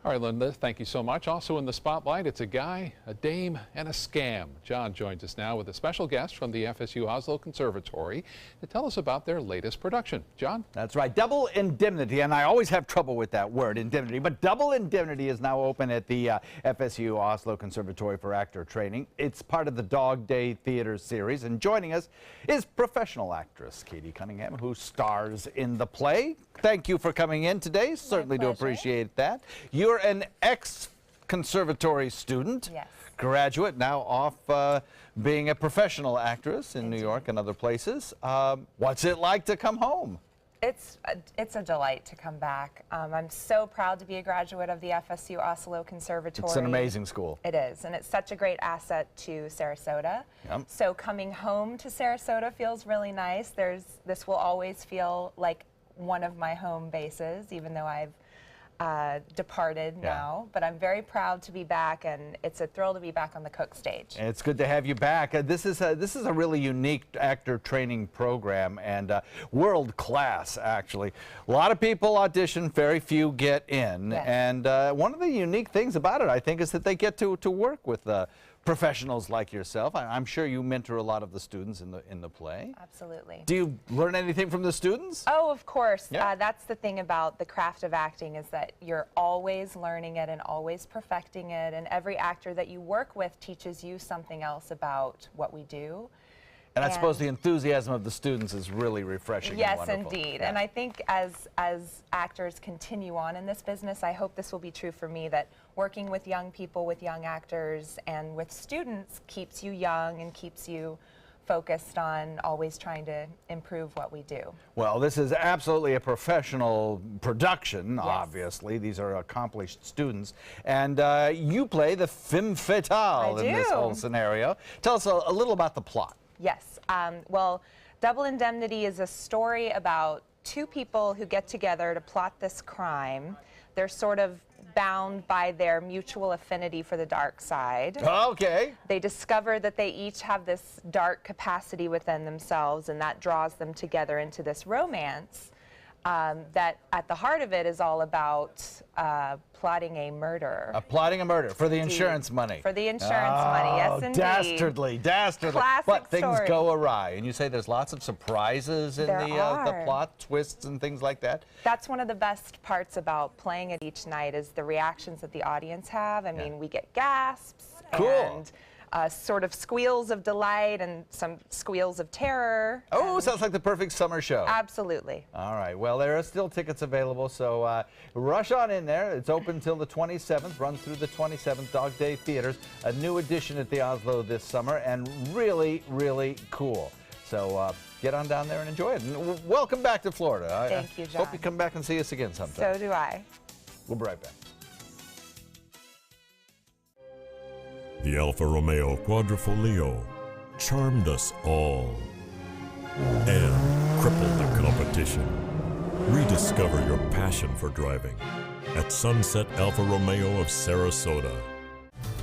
All right, Linda, thank you so much. Also in the spotlight, it's a guy, a dame, and a scam. John joins us now with a special guest from the FSU Oslo Conservatory to tell us about their latest production. John? That's right, Double Indemnity, and I always have trouble with that word, indemnity, but Double Indemnity is now open at the FSU Oslo Conservatory for Actor Training. It's part of the Dog Day Theater series, and joining us is professional actress Katie Cunningham, who stars in the play. Thank you for coming in today. Certainly do appreciate that. You're an ex-conservatory student, yes. Graduate, now off being a professional actress in New York and other places. What's it like to come home? It's a delight to come back. I'm so proud to be a graduate of the FSU Oslo Conservatory. It's an amazing school. It is, and it's such a great asset to Sarasota. Yep. So coming home to Sarasota feels really nice. This will always feel like one of my home bases, even though I've departed now, but I'm very proud to be back, and it's a thrill to be back on the Cook stage. And it's good to have you back. This is a really unique actor training program, and world class, actually. A lot of people audition, very few get in, yes. And one of the unique things about it, I think, is that they get to work with professionals like yourself. I'm sure you mentor a lot of the students in the play. Absolutely. Do you learn anything from the students? Oh, of course. Yeah. That's the thing about the craft of acting, is that you're always learning it and always perfecting it, and every actor that you work with teaches you something else about what we do. And I suppose the enthusiasm of the students is really refreshing. Yes, and wonderful. indeed. Yeah. And I think as actors continue on in this business, I hope this will be true for me, that working with young people, with young actors, and with students keeps you young and keeps you focused on always trying to improve what we do. Well, this is absolutely a professional production, obviously. These are accomplished students. And you play the femme fatale in this whole scenario. Tell us a little about the plot. Yes. Well, Double Indemnity is a story about two people who get together to plot this crime. They're sort of bound by their mutual affinity for the dark side. Okay. They discover that they each have this dark capacity within themselves, and that draws them together into this romance that at the heart of it is all about plotting a murder. Plotting a murder for the insurance money. For the insurance money, yes indeed. Dastardly. Classic but things story. go awry. And you say there's lots of surprises in the plot, twists and things like that. That's one of the best parts about playing it each night, is the reactions that the audience have. I mean, we get gasps and sort of squeals of delight and some squeals of terror. Oh, sounds like the perfect summer show. Absolutely. All right. Well, there are still tickets available, so rush on in there. It's open until the 27th, runs through the 27th, Dog Day Theaters. A new edition at the Oslo this summer, and really, really cool. So get on down there and enjoy it. And welcome back to Florida. Thank you, John. Hope you come back and see us again sometime. So do I. We'll be right back. The Alfa Romeo Quadrifoglio charmed us all and crippled the competition. Rediscover your passion for driving at Sunset Alfa Romeo of Sarasota.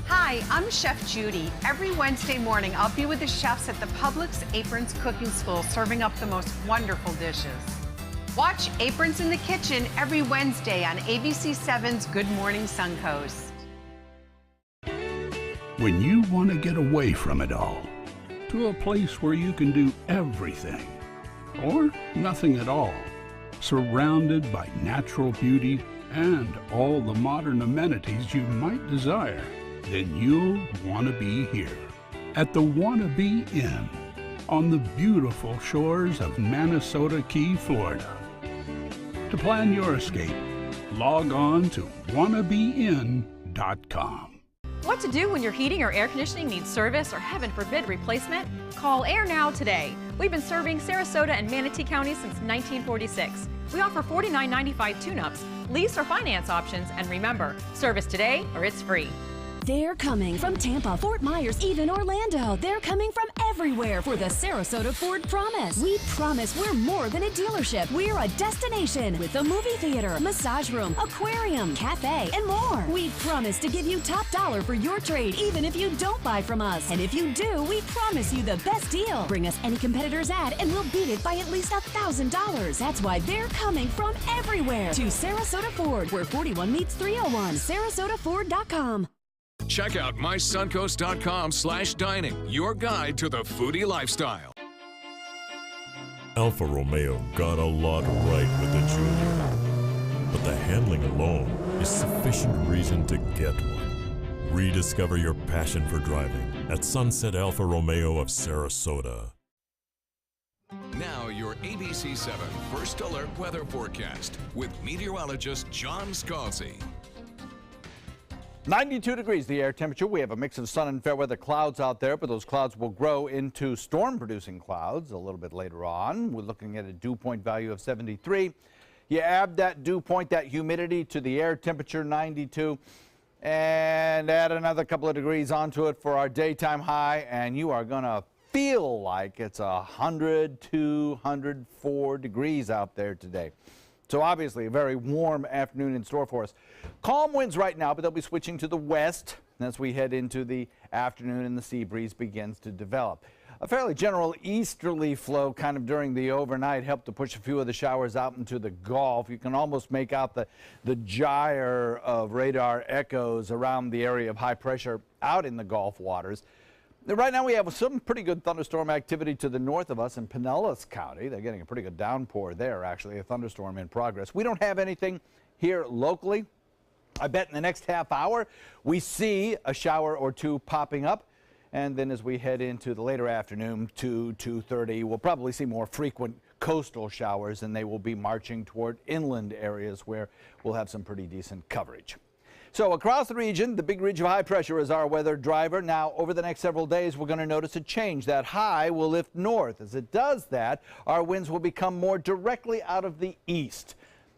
Hi, I'm Chef Judy. Every Wednesday morning, I'll be with the chefs at the Publix Aprons Cooking School, serving up the most wonderful dishes. Watch Aprons in the Kitchen every Wednesday on ABC7's Good Morning Suncoast. When you want to get away from it all, to a place where you can do everything, or nothing at all, surrounded by natural beauty and all the modern amenities you might desire, then you'll want to be here at the Wanna Be Inn on the beautiful shores of Manasota Key, Florida. To plan your escape, log on to wannabeinn.com. What to do when your heating or air conditioning needs service or, heaven forbid, replacement? Call Air Now today. We've been serving Sarasota and Manatee counties since 1946. We offer $49.95 tune-ups, lease or finance options, and remember, service today or it's free. They're coming from Tampa, Fort Myers, even Orlando. They're coming from everywhere for the Sarasota Ford Promise. We promise we're more than a dealership. We're a destination with a movie theater, massage room, aquarium, cafe, and more. We promise to give you top dollar for your trade, even if you don't buy from us. And if you do, we promise you the best deal. Bring us any competitor's ad and we'll beat it by at least $1,000. That's why they're coming from everywhere to Sarasota Ford, where 41 meets 301. SarasotaFord.com. Check out mysuncoast.com/dining, your guide to the foodie lifestyle. Alfa Romeo got a lot right with the Junior, but the handling alone is sufficient reason to get one. Rediscover your passion for driving at Sunset Alfa Romeo of Sarasota. Now your ABC7 First Alert weather forecast with meteorologist John Scalzi. 92 degrees the air temperature. We have a mix of sun and fair weather clouds out there, but those clouds will grow into storm-producing clouds a little bit later on. We're looking at a dew point value of 73. You add that dew point, that humidity, to the air temperature, 92, and add another couple of degrees onto it for our daytime high, and you are going to feel like it's 100 to 104 degrees out there today. So obviously a very warm afternoon in store for us. Calm winds right now, but they'll be switching to the west as we head into the afternoon and the sea breeze begins to develop. A fairly general easterly flow kind of during the overnight helped to push a few of the showers out into the Gulf. You can almost make out the gyre of radar echoes around the area of high pressure out in the Gulf waters. Right now we have some pretty good thunderstorm activity to the north of us in Pinellas County. They're getting a pretty good downpour there, actually, a thunderstorm in progress. We don't have anything here locally. I bet in the next half hour we see a shower or two popping up. And then as we head into the later afternoon, 2:30, we'll probably see more frequent coastal showers, and they will be marching toward inland areas where we'll have some pretty decent coverage. So across the region, the big ridge of high pressure is our weather driver. Now, over the next several days, we're going to notice a change. That high will lift north. As it does that, our winds will become more directly out of the east.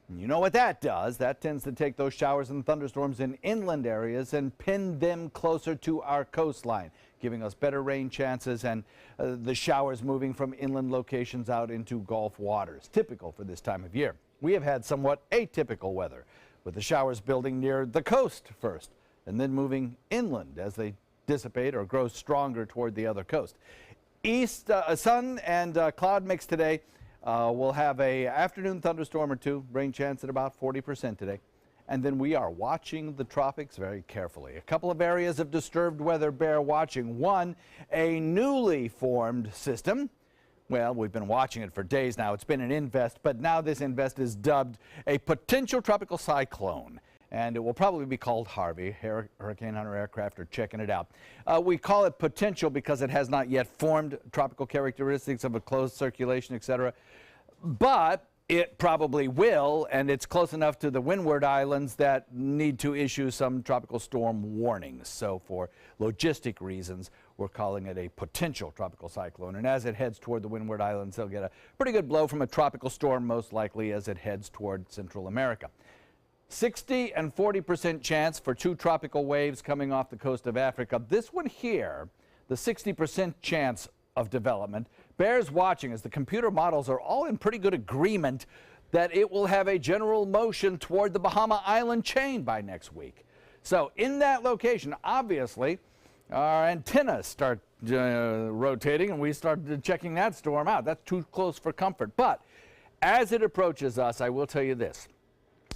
And you know what that does? That tends to take those showers and thunderstorms in inland areas and pin them closer to our coastline, giving us better rain chances and the showers moving from inland locations out into Gulf waters, typical for this time of year. We have had somewhat atypical weather, with the showers building near the coast first and then moving inland as they dissipate or grow stronger toward the other coast. East sun and cloud mix today. We'll have a afternoon thunderstorm or two, rain chance at about 40% today. And then we are watching the tropics very carefully. A couple of areas of disturbed weather bear watching. One, a newly formed system. Well, we've been watching it for days now. It's been an invest, but now this invest is dubbed a potential tropical cyclone, and it will probably be called Harvey. Hurricane Hunter aircraft are checking it out. We call it potential because it has not yet formed tropical characteristics of a closed circulation, etc. But it probably will, and it's close enough to the Windward Islands that need to issue some tropical storm warnings. So for logistic reasons, we're calling it a potential tropical cyclone. And as it heads toward the Windward Islands, they'll get a pretty good blow from a tropical storm, most likely as it heads toward Central America. 60 and 40% chance for two tropical waves coming off the coast of Africa. This one here, the 60% chance of development, bears watching as the computer models are all in pretty good agreement that it will have a general motion toward the Bahama Island chain by next week. So in that location, obviously, our antennas start rotating and we start checking that storm out. That's too close for comfort. But as it approaches us, I will tell you this.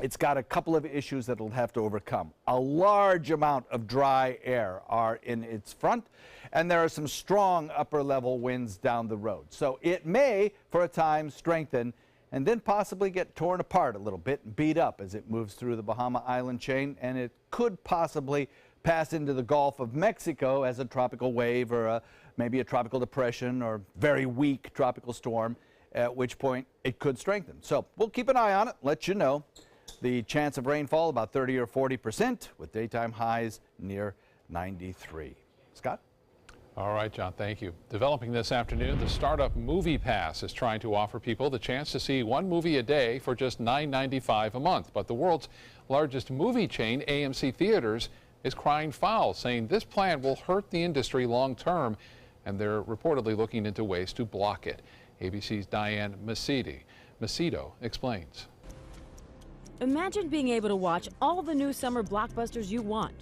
It's got a couple of issues that it'll have to overcome. A large amount of dry air are in its front, and there are some strong upper-level winds down the road. So it may, for a time, strengthen and then possibly get torn apart a little bit and beat up as it moves through the Bahama Island chain, and it could possibly pass into the Gulf of Mexico as a tropical wave or maybe a tropical depression or very weak tropical storm, at which point it could strengthen. So we'll keep an eye on it, let you know. The chance of rainfall about 30 or 40% with daytime highs near 93. Scott? All right, John, thank you. Developing this afternoon, the startup Movie Pass is trying to offer people the chance to see one movie a day for just $9.95 a month. But the world's largest movie chain, AMC Theaters, is crying foul, saying this plan will hurt the industry long term and they're reportedly looking into ways to block it. ABC's Diane Macedo explains. Imagine being able to watch all the new summer blockbusters you want.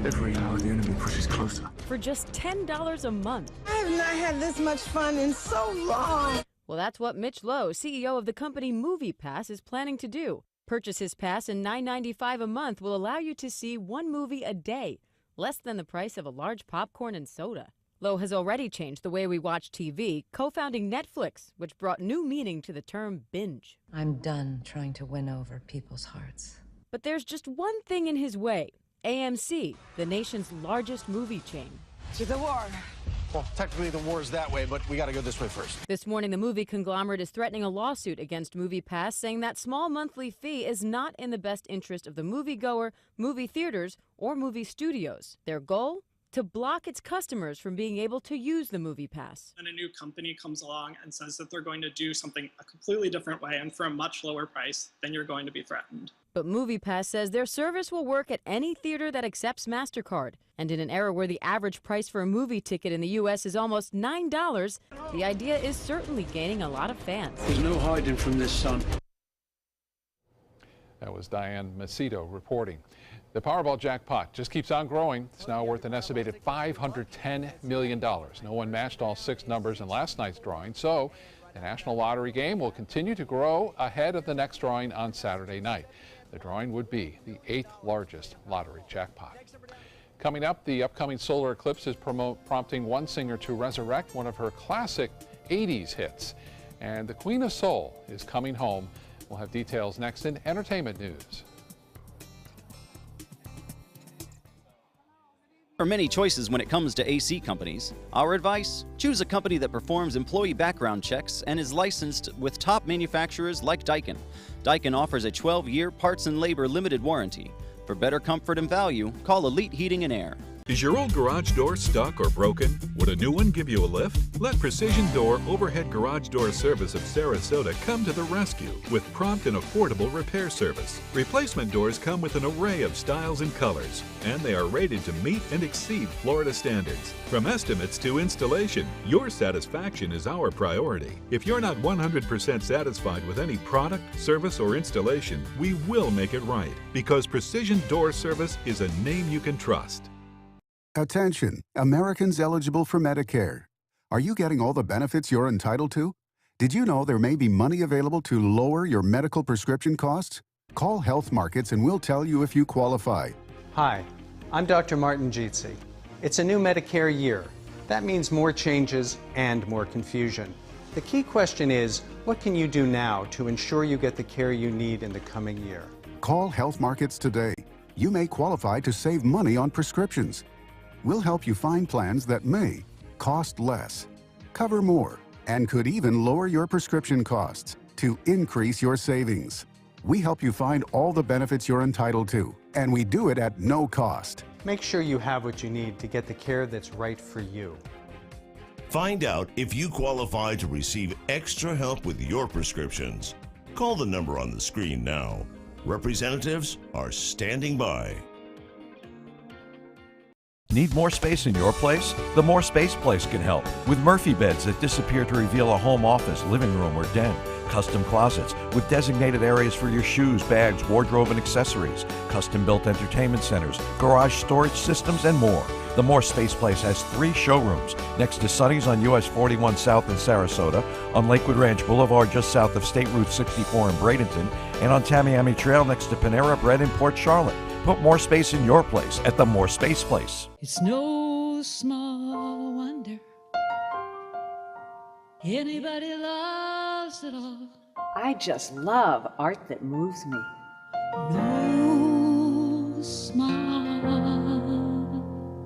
Every hour the enemy pushes closer. For just $10 a month. I have not had this much fun in so long. Well, that's what Mitch Lowe, CEO of the company MoviePass, is planning to do. Purchase his pass, and $9.95 a month will allow you to see one movie a day, less than the price of a large popcorn and soda. Lowe has already changed the way we watch TV, co-founding Netflix, which brought new meaning to the term binge. I'm done trying to win over people's hearts. But there's just one thing in his way. AMC, the nation's largest movie chain. To the war. Well, technically the war's that way, but we got to go this way first. This morning, the movie conglomerate is threatening a lawsuit against MoviePass, saying that small monthly fee is not in the best interest of the moviegoer, movie theaters, or movie studios. Their goal? To block its customers from being able to use the MoviePass. And a new company comes along and says that they're going to do something a completely different way and for a much lower price, then you're going to be threatened. But MoviePass says their service will work at any theater that accepts MasterCard. And in an era where the average price for a movie ticket in the U.S. is almost $9, the idea is certainly gaining a lot of fans. There's no hiding from this, son. That was Diane Macedo reporting. The Powerball jackpot just keeps on growing. It's now worth an estimated $510 million. No one matched all 6 numbers in last night's drawing, so the National Lottery game will continue to grow ahead of the next drawing on Saturday night. The drawing would be the 8th largest lottery jackpot. Coming up, the upcoming solar eclipse is prompting one singer to resurrect one of her classic 80s hits. And the Queen of Soul is coming home. We'll have details next in entertainment news. There are many choices when it comes to AC companies. Our advice? Choose a company that performs employee background checks and is licensed with top manufacturers like Daikin. Daikin offers a 12-year parts and labor limited warranty. For better comfort and value, call Elite Heating and Air. Is your old garage door stuck or broken? Would a new one give you a lift? Let Precision Door Overhead Garage Door Service of Sarasota come to the rescue with prompt and affordable repair service. Replacement doors come with an array of styles and colors, and they are rated to meet and exceed Florida standards. From estimates to installation, your satisfaction is our priority. If you're not 100% satisfied with any product, service, or installation, we will make it right, because Precision Door Service is a name you can trust. Attention, Americans eligible for Medicare. Are you getting all the benefits you're entitled to? Did you know there may be money available to lower your medical prescription costs? Call Health Markets and we'll tell you if you qualify. Hi, I'm Dr. Martin Jeetsi. It's a new Medicare year. That means more changes and more confusion. The key question is, what can you do now to ensure you get the care you need in the coming year? Call Health Markets today. You may qualify to save money on prescriptions. We'll help you find plans that may cost less, cover more, and could even lower your prescription costs to increase your savings. We help you find all the benefits you're entitled to, and we do it at no cost. Make sure you have what you need to get the care that's right for you. Find out if you qualify to receive extra help with your prescriptions. Call the number on the screen now. Representatives are standing by. Need more space in your place? The More Space Place can help with Murphy beds that disappear to reveal a home office, living room, or den. Custom closets with designated areas for your shoes, bags, wardrobe, and accessories. Custom-built entertainment centers, garage storage systems, and more. The More Space Place has 3 showrooms next to Sonny's on US 41 South in Sarasota, on Lakewood Ranch Boulevard just south of State Route 64 in Bradenton, and on Tamiami Trail next to Panera Bread in Port Charlotte. Put more space in your place at the More Space Place. It's no small wonder anybody loves it all. I just love art that moves me. No small,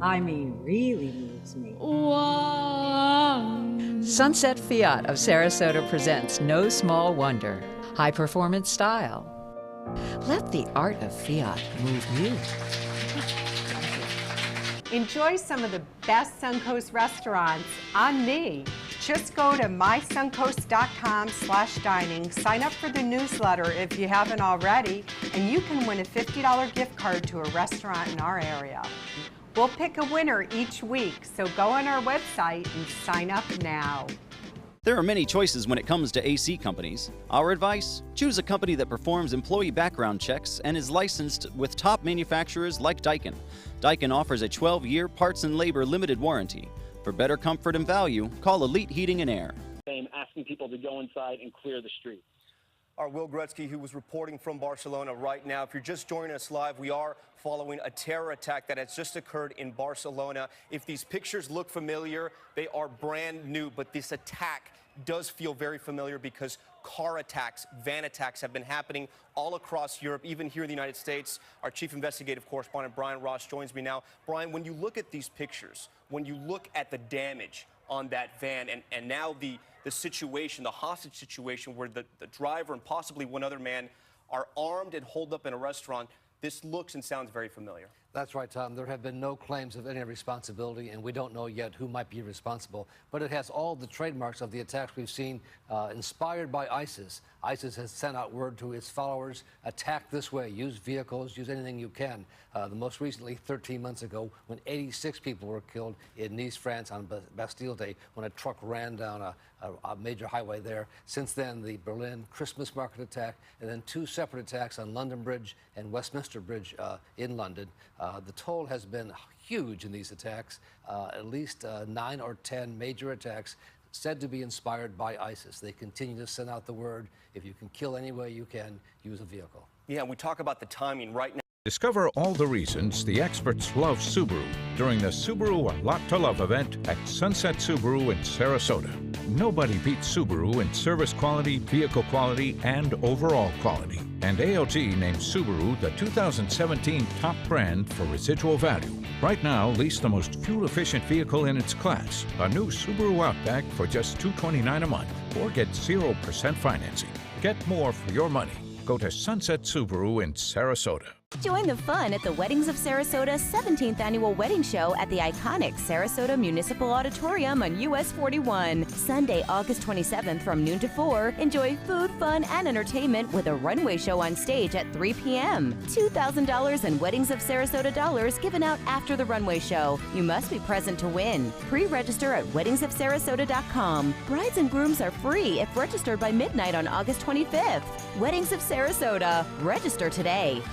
I mean, really moves me. one. Sunset Fiat of Sarasota presents No Small Wonder. High performance style. Let the art of Fiat move you. Enjoy some of the best Suncoast restaurants on me. Just go to mysuncoast.com/dining, sign up for the newsletter if you haven't already, and you can win a $50 gift card to a restaurant in our area. We'll pick a winner each week, so go on our website and sign up now. There are many choices when it comes to AC companies. Our advice? Choose a company that performs employee background checks and is licensed with top manufacturers like Daikin. Daikin offers a 12-year parts and labor limited warranty. For better comfort and value, call Elite Heating and Air. Asking people to go inside and clear the streets. Our Will Gretzky, who was reporting from Barcelona right now. If you're just joining us live, we are following a terror attack that has just occurred in Barcelona. If these pictures look familiar, they are brand new, but this attack does feel very familiar because car attacks, van attacks have been happening all across Europe, even here in the United States. Our chief investigative correspondent, Brian Ross, joins me now. Brian, when you look at these pictures, when you look at the damage on that van and now the situation, the hostage situation where the driver and possibly one other man are armed and holed up in a restaurant, this looks and sounds very familiar. That's right, Tom. There have been no claims of any responsibility, and we don't know yet who might be responsible. But it has all the trademarks of the attacks we've seen, inspired by ISIS. ISIS has sent out word to its followers, attack this way, use vehicles, use anything you can. The most recently, 13 months ago, when 86 people were killed in Nice, France on Bastille Day, when a truck ran down a major highway there. Since then, the Berlin Christmas market attack, and then 2 separate attacks on London Bridge and Westminster Bridge in London. The toll has been huge in these attacks, at least 9 or 10 major attacks said to be inspired by ISIS. They continue to send out the word, if you can kill any way you can, use a vehicle. Yeah, we talk about the timing right now. Discover all the reasons the experts love Subaru during the Subaru A Lot to Love event at Sunset Subaru in Sarasota. Nobody beats Subaru in service quality, vehicle quality, and overall quality. And ALG named Subaru the 2017 top brand for residual value. Right now, lease the most fuel-efficient vehicle in its class, a new Subaru Outback for just $229 a month, or get 0% financing. Get more for your money. Go to Sunset Subaru in Sarasota. Join the fun at the Weddings of Sarasota 17th Annual Wedding Show at the iconic Sarasota Municipal Auditorium on US 41. Sunday, August 27th from noon to 4. Enjoy food, fun, and entertainment with a runway show on stage at 3 p.m. $2,000 in Weddings of Sarasota dollars given out after the runway show. You must be present to win. Pre-register at weddingsofsarasota.com. Brides and grooms are free if registered by midnight on August 25th. Weddings of Sarasota. Register today.